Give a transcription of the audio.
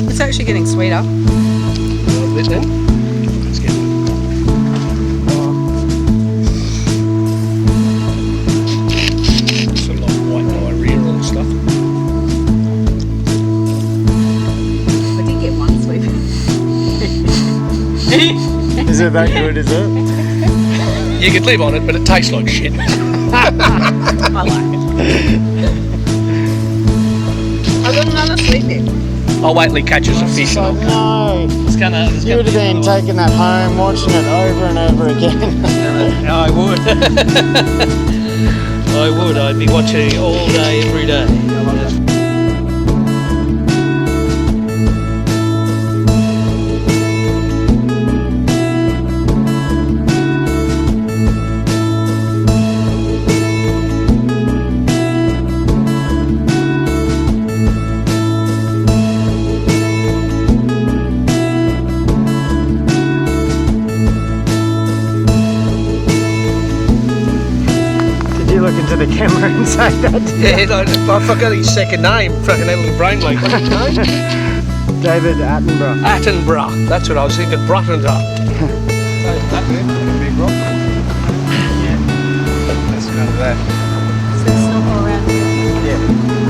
It's actually getting sweeter. A little bit then. Let's get it. Sort of like white diarrhea and stuff. I did get one sweet. Is it that good, is it? You could live on it, but it tastes like shit. I like it. I've got another sweet bit. I'll wait till he catches a fish. Oh, no. There's You would have been taking that home, watching it over and over again. I would. I would. I'd be watching it all day, every day. Look into the camera and say that. Yeah, I forgot his second name. Fucking had a little brain like, what's his name? David Attenborough. Attenborough. That's what I was thinking. Brottenborough. That big rock. Yeah. Let's go to that. So it's not all around here. Yeah.